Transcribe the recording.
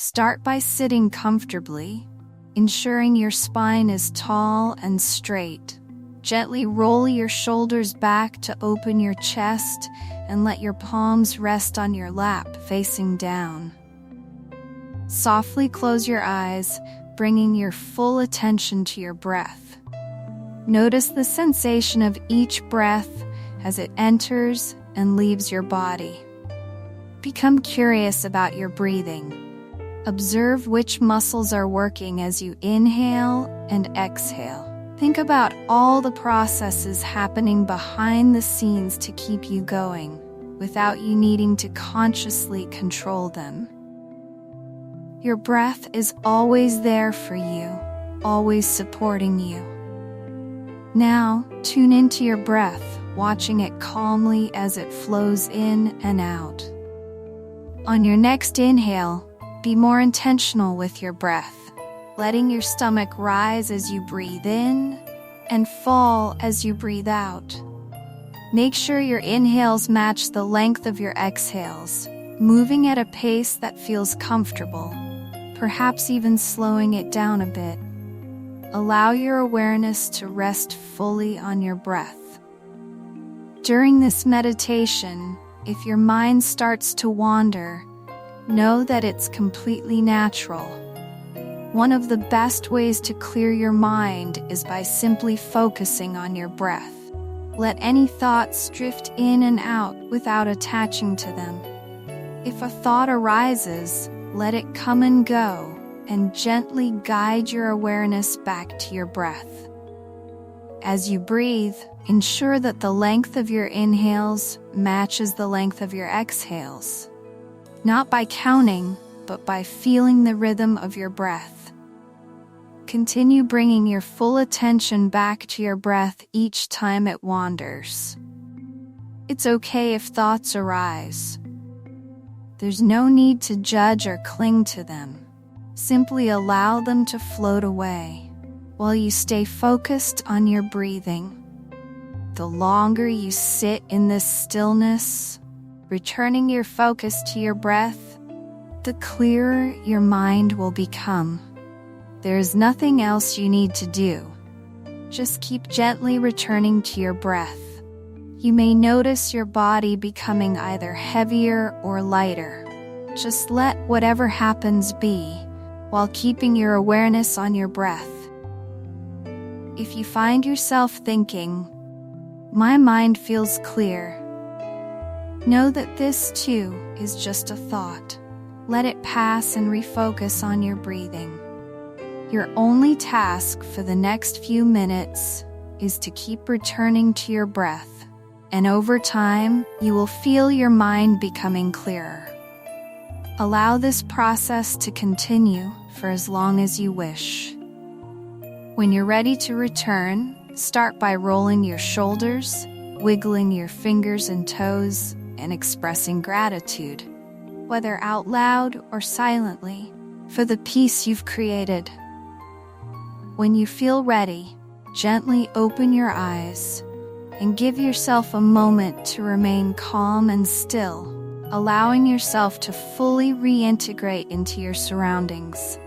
Start by sitting comfortably, ensuring your spine is tall and straight. Gently roll your shoulders back to open your chest and let your palms rest on your lap facing down. Softly close your eyes, bringing your full attention to your breath. Notice the sensation of each breath as it enters and leaves your body. Become curious about your breathing. Observe which muscles are working as you inhale and exhale. Think about all the processes happening behind the scenes to keep you going, without you needing to consciously control them. Your breath is always there for you, always supporting you. Now, tune into your breath, watching it calmly as it flows in and out. On your next inhale, be more intentional with your breath, letting your stomach rise as you breathe in and fall as you breathe out. Make sure your inhales match the length of your exhales, moving at a pace that feels comfortable, perhaps even slowing it down a bit. Allow your awareness to rest fully on your breath. During this meditation, if your mind starts to wander, know that it's completely natural. One of the best ways to clear your mind is by simply focusing on your breath. Let any thoughts drift in and out without attaching to them. If a thought arises, let it come and go, and gently guide your awareness back to your breath. As you breathe, ensure that the length of your inhales matches the length of your exhales. Not by counting, but by feeling the rhythm of your breath. Continue bringing your full attention back to your breath each time it wanders. It's okay if thoughts arise. There's no need to judge or cling to them. Simply allow them to float away while you stay focused on your breathing. The longer you sit in this stillness, returning your focus to your breath, the clearer your mind will become. There's nothing else you need to do. Just keep gently returning to your breath. You may notice your body becoming either heavier or lighter. Just let whatever happens be, while keeping your awareness on your breath. If you find yourself thinking, "My mind feels clear," know that this too is just a thought. Let it pass and refocus on your breathing. Your only task for the next few minutes is to keep returning to your breath, and over time, you will feel your mind becoming clearer. Allow this process to continue for as long as you wish. When you're ready to return, start by rolling your shoulders, wiggling your fingers and toes, and expressing gratitude, whether out loud or silently, for the peace you've created. When you feel ready, gently open your eyes and give yourself a moment to remain calm and still, allowing yourself to fully reintegrate into your surroundings.